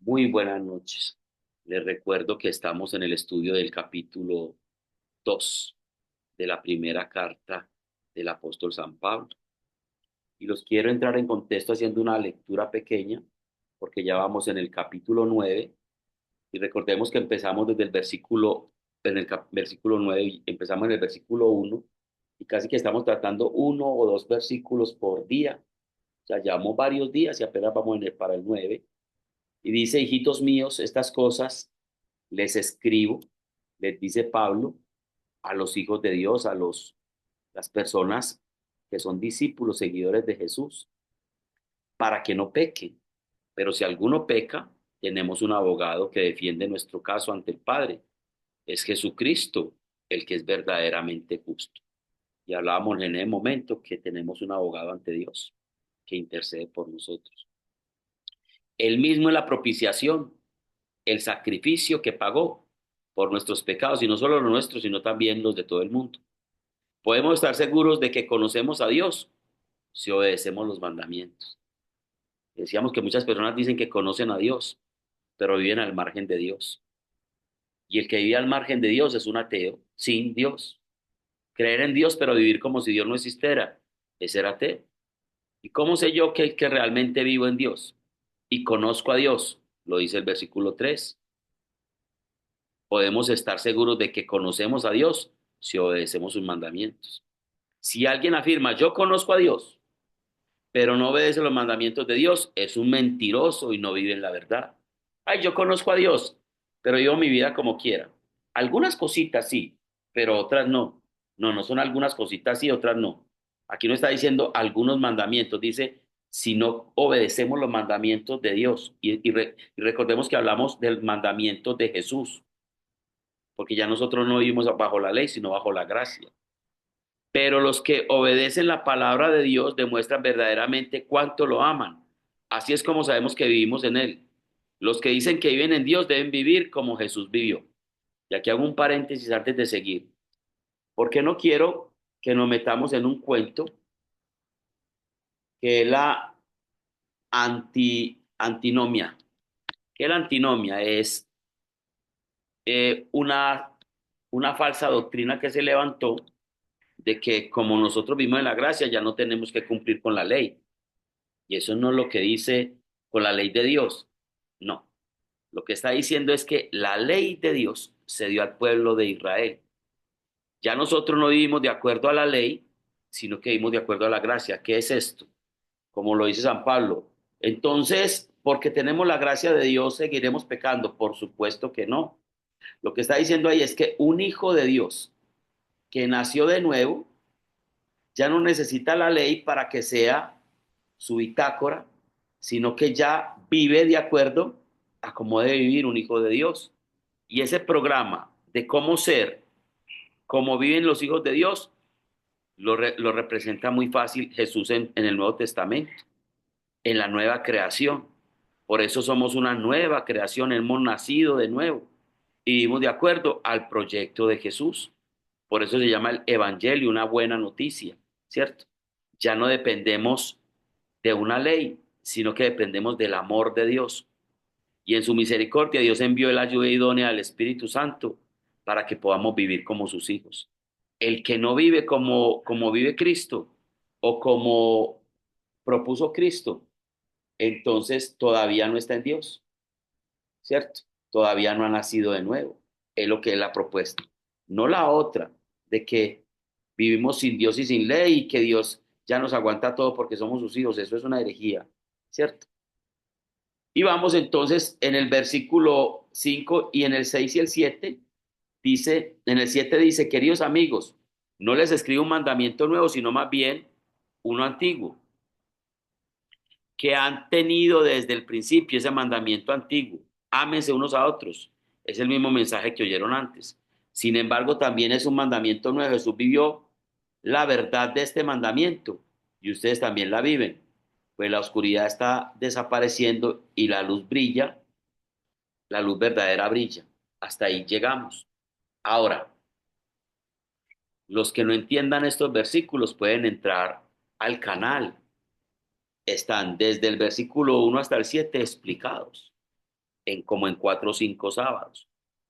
Muy buenas noches. Les recuerdo que estamos en el estudio del capítulo 2 de la primera carta del apóstol San Pablo. Y los quiero entrar en contexto haciendo una lectura pequeña, porque ya vamos en el capítulo 9 y recordemos que empezamos desde el versículo 9 y empezamos en el versículo 1 y casi que estamos tratando uno o dos versículos por día. O sea, llevamos varios días y apenas vamos para el 9. Y dice, hijitos míos, estas cosas les escribo, les dice Pablo, a los hijos de Dios, las personas que son discípulos, seguidores de Jesús, para que no pequen. Pero si alguno peca, tenemos un abogado que defiende nuestro caso ante el Padre. Es Jesucristo el que es verdaderamente justo. Y hablábamos en ese momento que tenemos un abogado ante Dios que intercede por nosotros. Él mismo es la propiciación, el sacrificio que pagó por nuestros pecados, y no solo los nuestros, sino también los de todo el mundo. Podemos estar seguros de que conocemos a Dios si obedecemos los mandamientos. Decíamos que muchas personas dicen que conocen a Dios, pero viven al margen de Dios. Y el que vive al margen de Dios es un ateo, sin Dios. Creer en Dios, pero vivir como si Dios no existiera, es ser ateo. ¿Y cómo sé yo que realmente vivo en Dios y conozco a Dios? Lo dice el versículo 3. Podemos estar seguros de que conocemos a Dios si obedecemos sus mandamientos. Si alguien afirma, yo conozco a Dios, pero no obedece los mandamientos de Dios, es un mentiroso y no vive en la verdad. Ay, yo conozco a Dios, pero vivo mi vida como quiera. Algunas cositas sí, pero otras no. No, no son algunas cositas sí, otras no. Aquí no está diciendo algunos mandamientos, dice si no obedecemos los mandamientos de Dios. Y recordemos que hablamos del mandamiento de Jesús, porque ya nosotros no vivimos bajo la ley, sino bajo la gracia. Pero los que obedecen la palabra de Dios demuestran verdaderamente cuánto lo aman. Así es como sabemos que vivimos en Él. Los que dicen que viven en Dios deben vivir como Jesús vivió. Y aquí hago un paréntesis antes de seguir, porque no quiero que nos metamos en un cuento que es la antinomia. Que la antinomia es una falsa doctrina que se levantó de que como nosotros vivimos en la gracia, ya no tenemos que cumplir con la ley. Y eso no es lo que dice con la ley de Dios. No. Lo que está diciendo es que la ley de Dios se dio al pueblo de Israel. Ya nosotros no vivimos de acuerdo a la ley, sino que vivimos de acuerdo a la gracia. ¿Qué es esto? Como lo dice San Pablo. Entonces, porque tenemos la gracia de Dios, seguiremos pecando. Por supuesto que no. Lo que está diciendo ahí es que un hijo de Dios que nació de nuevo ya no necesita la ley para que sea su bitácora, sino que ya vive de acuerdo a cómo debe vivir un hijo de Dios. Y ese programa de cómo ser, cómo viven los hijos de Dios, lo representa muy fácil Jesús en el Nuevo Testamento, en la nueva creación. Por eso somos una nueva creación, hemos nacido de nuevo y vivimos de acuerdo al proyecto de Jesús. Por eso se llama el Evangelio, una buena noticia, ¿cierto? Ya no dependemos de una ley, sino que dependemos del amor de Dios. Y en su misericordia Dios envió el ayuda idónea al Espíritu Santo para que podamos vivir como sus hijos. El que no vive como vive Cristo o como propuso Cristo, entonces todavía no está en Dios, ¿cierto? Todavía no ha nacido de nuevo. Es lo que es la propuesta. No la otra, de que vivimos sin Dios y sin ley y que Dios ya nos aguanta todo porque somos sus hijos. Eso es una herejía, ¿cierto? Y vamos entonces en el versículo 5 y en el 6 y el 7 dice, en el 7 dice, queridos amigos, no les escribo un mandamiento nuevo, sino más bien uno antiguo, que han tenido desde el principio ese mandamiento antiguo. Ámense unos a otros. Es el mismo mensaje que oyeron antes. Sin embargo, también es un mandamiento nuevo. Jesús vivió la verdad de este mandamiento y ustedes también la viven. Pues la oscuridad está desapareciendo y la luz brilla, la luz verdadera brilla. Hasta ahí llegamos. Ahora, los que no entiendan estos versículos pueden entrar al canal. Están desde el versículo 1 hasta el 7 explicados. como en 4 o 5 sábados.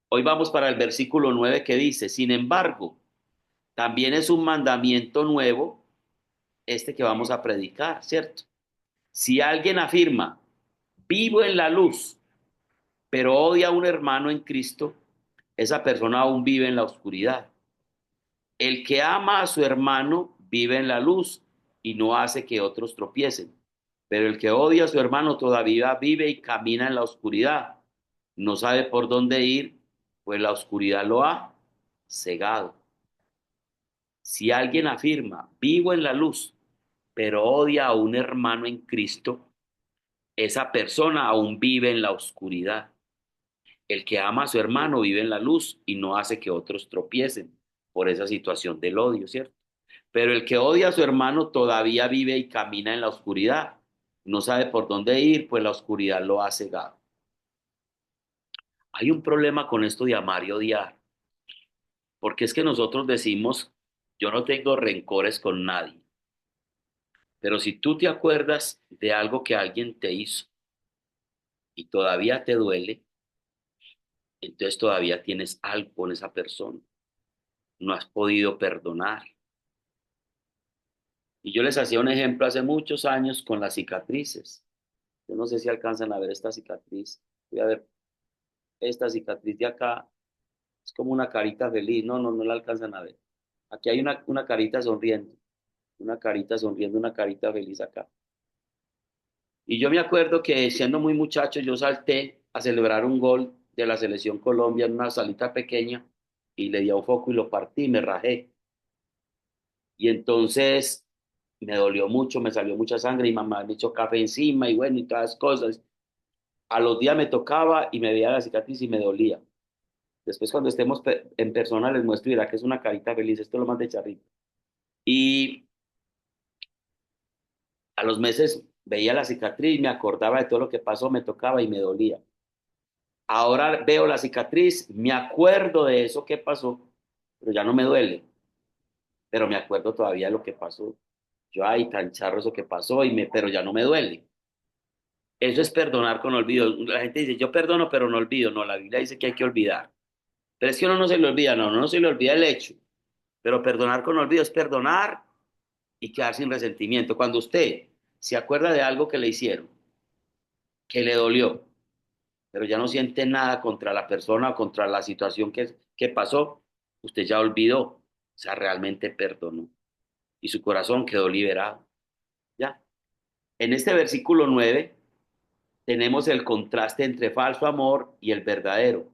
Hoy vamos para el versículo 9 que dice, sin embargo, también es un mandamiento nuevo este que vamos a predicar, ¿cierto? Si alguien afirma, vivo en la luz, pero odia a un hermano en Cristo, esa persona aún vive en la oscuridad. El que ama a su hermano vive en la luz y no hace que otros tropiecen. Pero el que odia a su hermano todavía vive y camina en la oscuridad. No sabe por dónde ir, pues la oscuridad lo ha cegado. Si alguien afirma, vivo en la luz, pero odia a un hermano en Cristo, esa persona aún vive en la oscuridad. El que ama a su hermano vive en la luz y no hace que otros tropiecen por esa situación del odio, ¿cierto? Pero el que odia a su hermano todavía vive y camina en la oscuridad. No sabe por dónde ir, pues la oscuridad lo ha cegado. Hay un problema con esto de amar y odiar, porque es que nosotros decimos, yo no tengo rencores con nadie, pero si tú te acuerdas de algo que alguien te hizo y todavía te duele, entonces todavía tienes algo con esa persona, no has podido perdonar. Y yo les hacía un ejemplo hace muchos años con las cicatrices. Yo no sé si alcanzan a ver esta cicatriz. Voy a ver esta cicatriz de acá. Es como una carita feliz. No, no, no la alcanzan a ver. Aquí hay una carita sonriendo. Una carita sonriendo, una carita feliz acá. Y yo me acuerdo que siendo muy muchacho, yo salté a celebrar un gol de la selección Colombia en una salita pequeña y le di a un foco y lo partí, me rajé. Y entonces me dolió mucho, me salió mucha sangre y mamá me echó café encima y bueno, y todas las cosas. A los días me tocaba y me veía la cicatriz y me dolía. Después cuando estemos en persona les muestro y verá que es una carita feliz, esto es lo más de charrito. Y a los meses veía la cicatriz, me acordaba de todo lo que pasó, me tocaba y me dolía. Ahora veo la cicatriz, me acuerdo de eso que pasó, pero ya no me duele, pero me acuerdo todavía de lo que pasó. Yo, ay, tan charro eso que pasó, pero ya no me duele. Eso es perdonar con olvido. La gente dice, yo perdono, pero no olvido. No, la Biblia dice que hay que olvidar. Pero es que uno no se le olvida, no, no se le olvida el hecho. Pero perdonar con olvido es perdonar y quedar sin resentimiento. Cuando usted se acuerda de algo que le hicieron, que le dolió, pero ya no siente nada contra la persona o contra la situación que pasó, usted ya olvidó, o sea, realmente perdonó y su corazón quedó liberado. Ya. En este versículo 9 tenemos el contraste entre falso amor y el verdadero.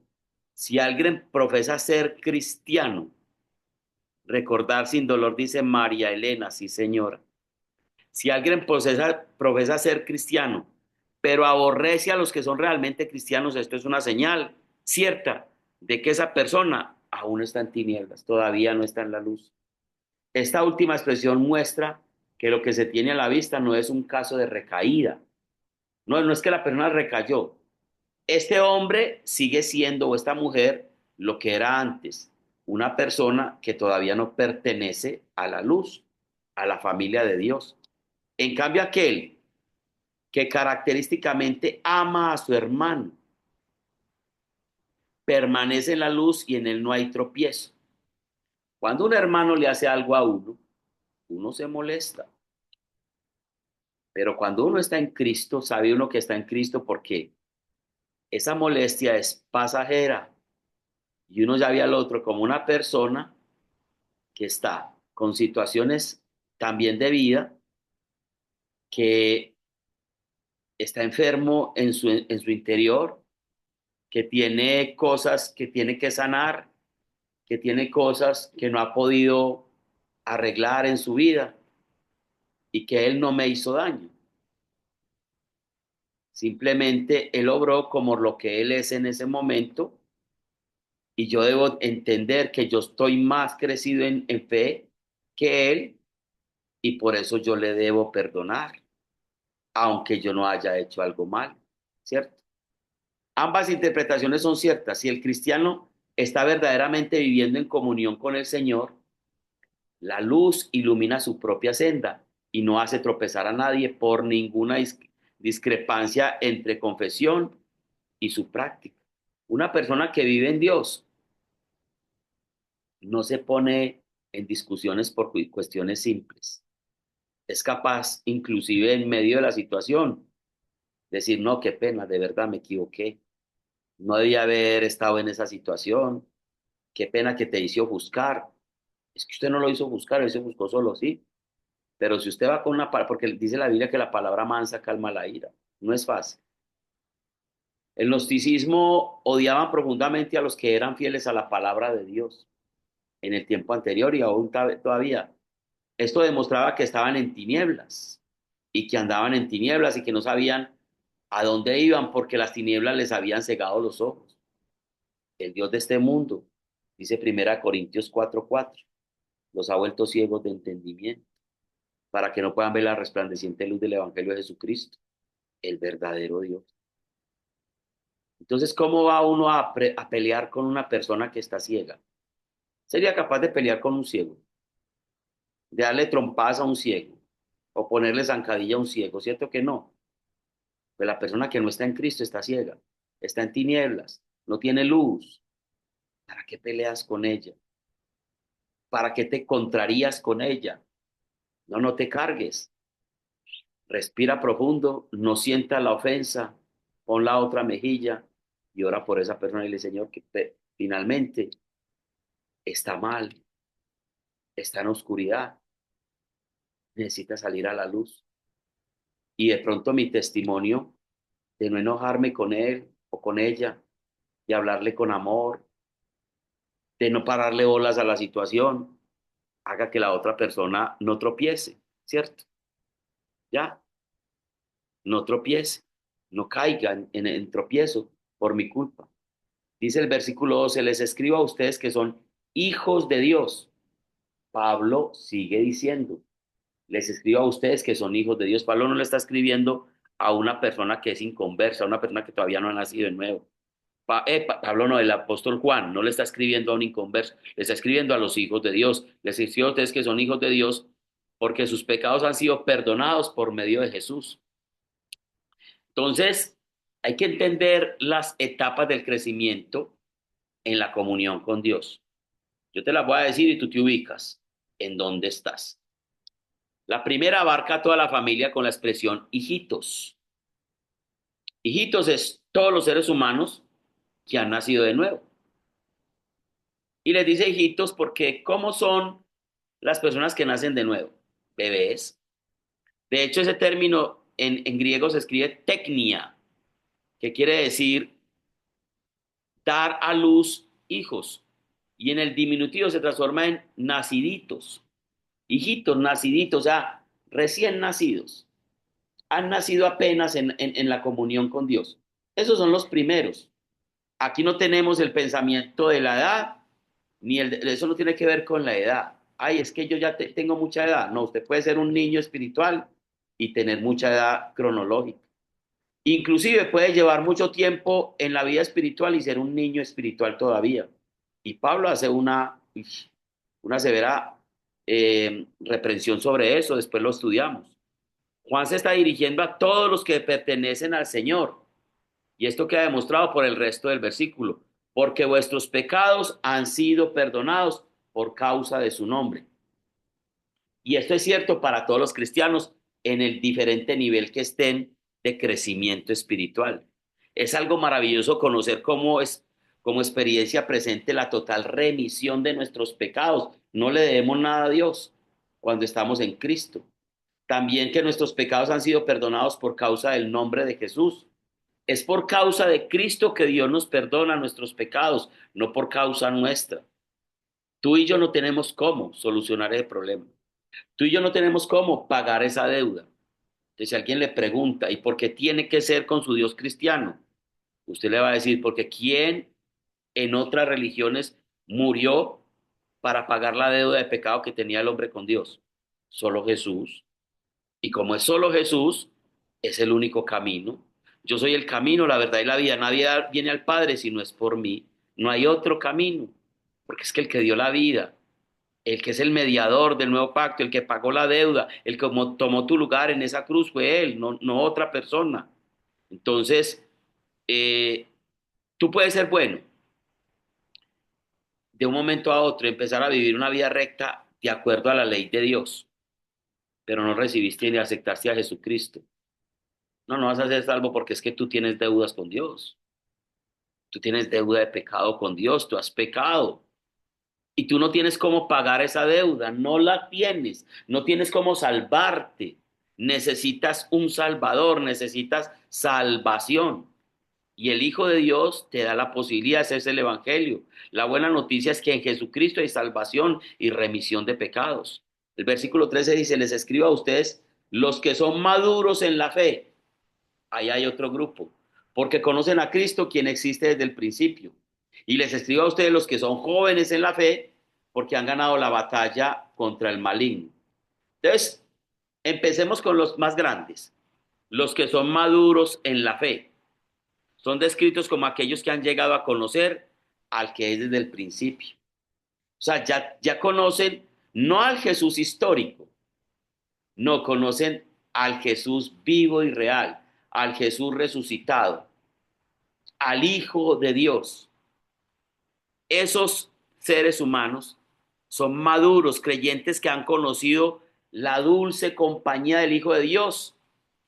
Si alguien profesa ser cristiano, recordar sin dolor, dice María Elena, sí señora. Si alguien profesa ser cristiano, pero aborrece a los que son realmente cristianos, esto es una señal cierta de que esa persona aún está en tinieblas, todavía no está en la luz. Esta última expresión muestra que lo que se tiene a la vista no es un caso de recaída. No, no es que la persona recayó. Este hombre sigue siendo, o esta mujer, lo que era antes, una persona que todavía no pertenece a la luz, a la familia de Dios. En cambio, aquel que característicamente ama a su hermano, permanece en la luz y en él no hay tropiezo. Cuando un hermano le hace algo a uno, uno se molesta. Pero cuando uno está en Cristo, sabe uno que está en Cristo porque esa molestia es pasajera y uno ya ve al otro como una persona que está con situaciones también de vida, que está enfermo en su interior, que tiene cosas que tiene que sanar, que tiene cosas que no ha podido arreglar en su vida y que él no me hizo daño. Simplemente él obró como lo que él es en ese momento y yo debo entender que yo estoy más crecido en fe que él y por eso yo le debo perdonar, aunque yo no haya hecho algo mal, ¿cierto? Ambas interpretaciones son ciertas. Si el cristiano está verdaderamente viviendo en comunión con el Señor, la luz ilumina su propia senda y no hace tropezar a nadie por ninguna discrepancia entre confesión y su práctica. Una persona que vive en Dios no se pone en discusiones por cuestiones simples. Es capaz, inclusive en medio de la situación, decir, no, qué pena, de verdad me equivoqué. No debía haber estado en esa situación. Qué pena que te hizo buscar. Es que usted no lo hizo buscar, él se buscó solo, sí. Pero si usted va con una palabra, porque dice la Biblia que la palabra mansa calma la ira. No es fácil. El gnosticismo odiaban profundamente a los que eran fieles a la palabra de Dios en el tiempo anterior y aún todavía. Esto demostraba que estaban en tinieblas y que andaban en tinieblas y que no sabían a dónde iban porque las tinieblas les habían cegado los ojos. El Dios de este mundo, dice 1 Corintios 4:4, los ha vuelto ciegos de entendimiento para que no puedan ver la resplandeciente luz del Evangelio de Jesucristo, el verdadero Dios. Entonces, ¿cómo va uno a pelear con una persona que está ciega? ¿Sería capaz de pelear con un ciego? De darle trompadas a un ciego o ponerle zancadilla a un ciego, ¿cierto que no? Pues la persona que no está en Cristo está ciega, está en tinieblas, no tiene luz. ¿Para qué peleas con ella? ¿Para qué te contrarías con ella? No, no te cargues. Respira profundo, no sienta la ofensa, pon la otra mejilla y ora por esa persona y dile, Señor, que finalmente está mal, está en oscuridad, necesita salir a la luz. Y de pronto mi testimonio de no enojarme con él o con ella, de hablarle con amor, de no pararle bolas a la situación, haga que la otra persona no tropiece, ¿cierto? Ya, no tropiece, no caiga en tropiezo por mi culpa. Dice el versículo 12, les escribo a ustedes que son hijos de Dios. Pablo sigue diciendo, les escribo a ustedes que son hijos de Dios. Pablo no le está escribiendo a una persona que es inconversa, a una persona que todavía no ha nacido de nuevo. Pablo no, el apóstol Juan no le está escribiendo a un inconverso, le está escribiendo a los hijos de Dios. Les escribo a ustedes que son hijos de Dios porque sus pecados han sido perdonados por medio de Jesús. Entonces, hay que entender las etapas del crecimiento en la comunión con Dios. Yo te las voy a decir y tú te ubicas en dónde estás. La primera abarca a toda la familia con la expresión hijitos. Hijitos es todos los seres humanos que han nacido de nuevo. Y les dice hijitos porque ¿cómo son las personas que nacen de nuevo? Bebés. De hecho, ese término en griego se escribe teknia, que quiere decir dar a luz hijos. Y en el diminutivo se transforma en naciditos. Hijitos, naciditos, o sea, recién nacidos. Han nacido apenas en la comunión con Dios. Esos son los primeros. Aquí no tenemos el pensamiento de la edad, ni eso no tiene que ver con la edad. Ay, es que yo ya tengo mucha edad. No, usted puede ser un niño espiritual y tener mucha edad cronológica. Inclusive puede llevar mucho tiempo en la vida espiritual y ser un niño espiritual todavía. Y Pablo hace una severa reprensión sobre eso, después lo estudiamos. Juan se está dirigiendo a todos los que pertenecen al Señor. Y esto queda demostrado por el resto del versículo. Porque vuestros pecados han sido perdonados por causa de su nombre. Y esto es cierto para todos los cristianos en el diferente nivel que estén de crecimiento espiritual. Es algo maravilloso conocer cómo es como experiencia presente la total remisión de nuestros pecados. No le debemos nada a Dios cuando estamos en Cristo. También que nuestros pecados han sido perdonados por causa del nombre de Jesús. Es por causa de Cristo que Dios nos perdona nuestros pecados, no por causa nuestra. Tú y yo no tenemos cómo solucionar ese problema. Tú y yo no tenemos cómo pagar esa deuda. Entonces, si alguien le pregunta, ¿y por qué tiene que ser con su Dios cristiano? Usted le va a decir, porque ¿quién en otras religiones murió para pagar la deuda de pecado que tenía el hombre con Dios? Solo Jesús. Y como es solo Jesús, es el único camino. Yo soy el camino, la verdad y la vida. Nadie viene al Padre si no es por mí. No hay otro camino, porque es que el que dio la vida, el que es el mediador del nuevo pacto, el que pagó la deuda, el que tomó tu lugar en esa cruz fue Él, no otra persona. Entonces, Eh, Tú puedes ser bueno de un momento a otro, empezar a vivir una vida recta de acuerdo a la ley de Dios, pero no recibiste ni aceptaste a Jesucristo. No, no vas a ser salvo porque es que tú tienes deudas con Dios. Tú tienes deuda de pecado con Dios, tú has pecado. Y tú no tienes cómo pagar esa deuda, no la tienes, no tienes cómo salvarte. Necesitas un salvador, necesitas salvación. Y el Hijo de Dios te da la posibilidad, ese es el Evangelio. La buena noticia es que en Jesucristo hay salvación y remisión de pecados. El versículo 13 dice, les escribo a ustedes los que son maduros en la fe. Ahí hay otro grupo, porque conocen a Cristo quien existe desde el principio. Y les escribo a ustedes los que son jóvenes en la fe, porque han ganado la batalla contra el maligno. Entonces, empecemos con los más grandes, los que son maduros en la fe. Son descritos como aquellos que han llegado a conocer al que es desde el principio. O sea, ya conocen no al Jesús histórico, no conocen al Jesús vivo y real, al Jesús resucitado, al Hijo de Dios. Esos seres humanos son maduros, creyentes que han conocido la dulce compañía del Hijo de Dios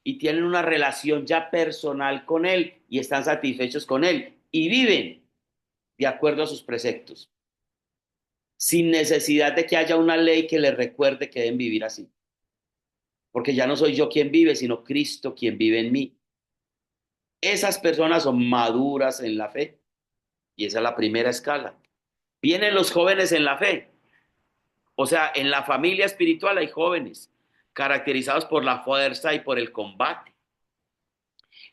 y tienen una relación ya personal con Él y están satisfechos con Él y viven de acuerdo a sus preceptos, sin necesidad de que haya una ley que les recuerde que deben vivir así. Porque ya no soy yo quien vive, sino Cristo quien vive en mí. Esas personas son maduras en la fe y esa es la primera escala. Vienen los jóvenes en la fe. O sea, en la familia espiritual hay jóvenes caracterizados por la fuerza y por el combate.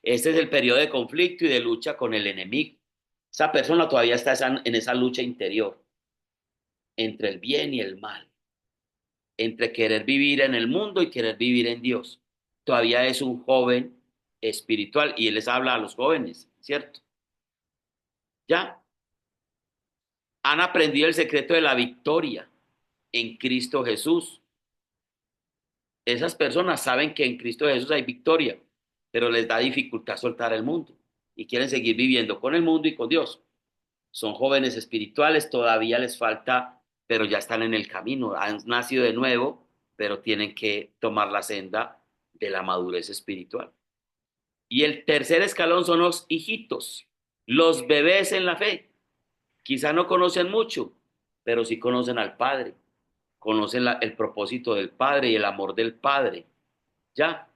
Este es el periodo de conflicto y de lucha con el enemigo. Esa persona todavía está en esa lucha interior entre el bien y el mal, entre querer vivir en el mundo y querer vivir en Dios. Todavía es un joven espiritual y él les habla a los jóvenes, ¿cierto? Ya han aprendido el secreto de la victoria en Cristo Jesús. Esas personas saben que en Cristo Jesús hay victoria, pero les da dificultad soltar el mundo y quieren seguir viviendo con el mundo y con Dios. Son jóvenes espirituales, todavía les falta, pero ya están en el camino, han nacido de nuevo, pero tienen que tomar la senda de la madurez espiritual. Y el tercer escalón son los hijitos, los bebés en la fe. Quizá no conocen mucho, pero sí conocen al Padre, conocen el propósito del Padre y el amor del Padre. Ya,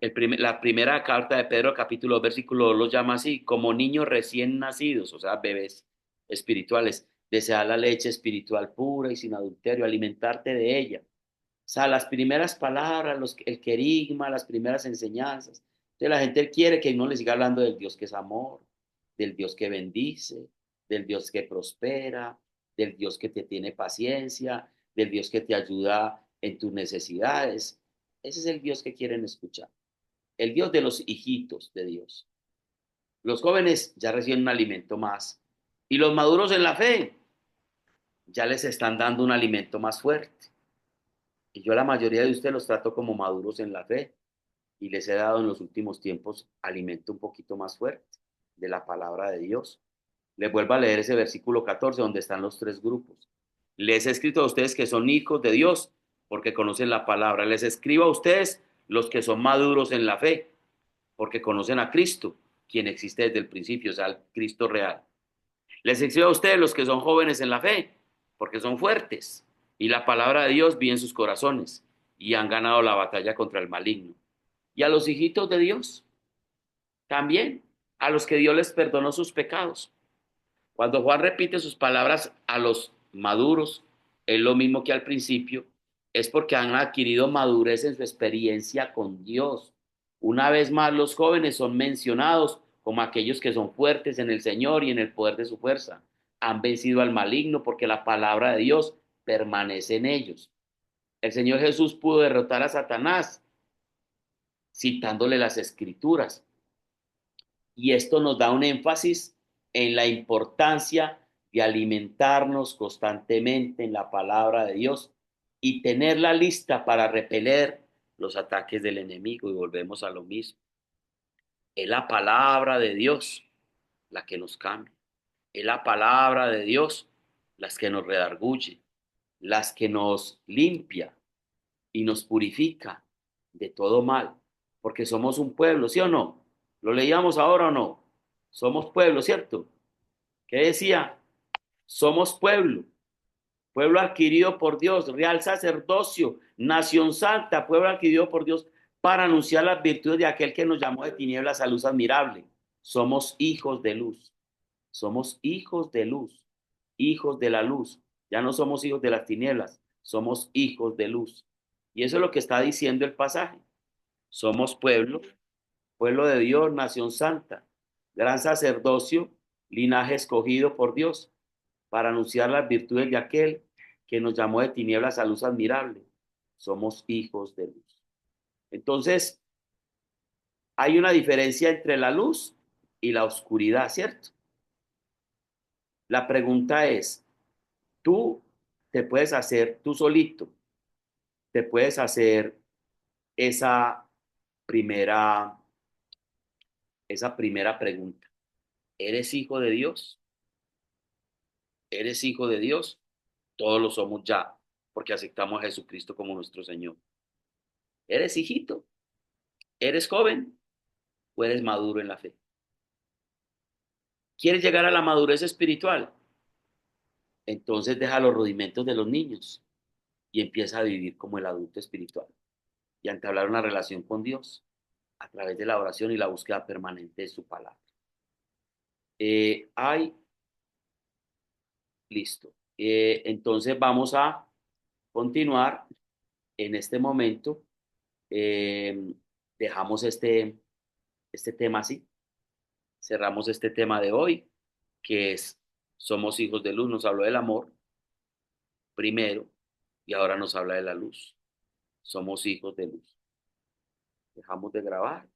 la primera carta de Pedro, capítulo 2, versículo 2, los llama así, como niños recién nacidos, o sea, bebés espirituales, desear la leche espiritual pura y sin adulterio, alimentarte de ella. O sea, las primeras palabras, el querigma, las primeras enseñanzas. Entonces la gente quiere que uno le siga hablando del Dios que es amor, del Dios que bendice, del Dios que prospera, del Dios que te tiene paciencia, del Dios que te ayuda en tus necesidades. Ese es el Dios que quieren escuchar, el Dios de los hijitos de Dios. Los jóvenes ya reciben un alimento más y los maduros en la fe ya les están dando un alimento más fuerte. Y yo a la mayoría de ustedes los trato como maduros en la fe y les he dado en los últimos tiempos alimento un poquito más fuerte de la palabra de Dios. Les vuelvo a leer ese versículo 14 donde están los tres grupos. Les he escrito a ustedes que son hijos de Dios porque conocen la palabra. Les escribo a ustedes los que son maduros en la fe porque conocen a Cristo, quien existe desde el principio, o sea, el Cristo real. Les escribo a ustedes los que son jóvenes en la fe porque son fuertes y la palabra de Dios vive en sus corazones y han ganado la batalla contra el maligno. Y a los hijitos de Dios también, a los que Dios les perdonó sus pecados. Cuando Juan repite sus palabras a los maduros, es lo mismo que al principio, es porque han adquirido madurez en su experiencia con Dios. Una vez más, los jóvenes son mencionados como aquellos que son fuertes en el Señor y en el poder de su fuerza. Han vencido al maligno porque la palabra de Dios permanece en ellos. El Señor Jesús pudo derrotar a Satanás citándole las escrituras. Y esto nos da un énfasis en la importancia de alimentarnos constantemente en la palabra de Dios y tenerla lista para repeler los ataques del enemigo. Y volvemos a lo mismo. Es la palabra de Dios la que nos cambia. Es la palabra de Dios las que nos redarguye, las que nos limpia y nos purifica de todo mal, porque somos un pueblo, ¿sí o no? ¿Lo leíamos ahora o no? Somos pueblo, ¿cierto? ¿Qué decía? Somos pueblo, pueblo adquirido por Dios, real sacerdocio, nación santa, pueblo adquirido por Dios para anunciar las virtudes de aquel que nos llamó de tinieblas a luz admirable. Somos hijos de luz, somos hijos de luz, hijos de la luz. Ya no somos hijos de las tinieblas, somos hijos de luz. Y eso es lo que está diciendo el pasaje. Somos pueblo, pueblo de Dios, nación santa, gran sacerdocio, linaje escogido por Dios, para anunciar las virtudes de aquel que nos llamó de tinieblas a luz admirable. Somos hijos de luz. Entonces, hay una diferencia entre la luz y la oscuridad, ¿cierto? La pregunta es, tú te puedes hacer, tú solito, te puedes hacer esa primera, esa primera pregunta. ¿Eres hijo de Dios? ¿Eres hijo de Dios? Todos lo somos ya, porque aceptamos a Jesucristo como nuestro Señor. ¿Eres hijito? ¿Eres joven? ¿O eres maduro en la fe? ¿Quieres llegar a la madurez espiritual? Entonces deja los rudimentos de los niños y empieza a vivir como el adulto espiritual y a entablar una relación con Dios a través de la oración y la búsqueda permanente de su palabra. Hay, listo. Entonces vamos a continuar en este momento. Eh, dejamos este tema así. Cerramos este tema de hoy, que es somos hijos de luz. Nos habló del amor primero y ahora nos habla de la luz. Somos hijos de luz. Dejamos de grabar.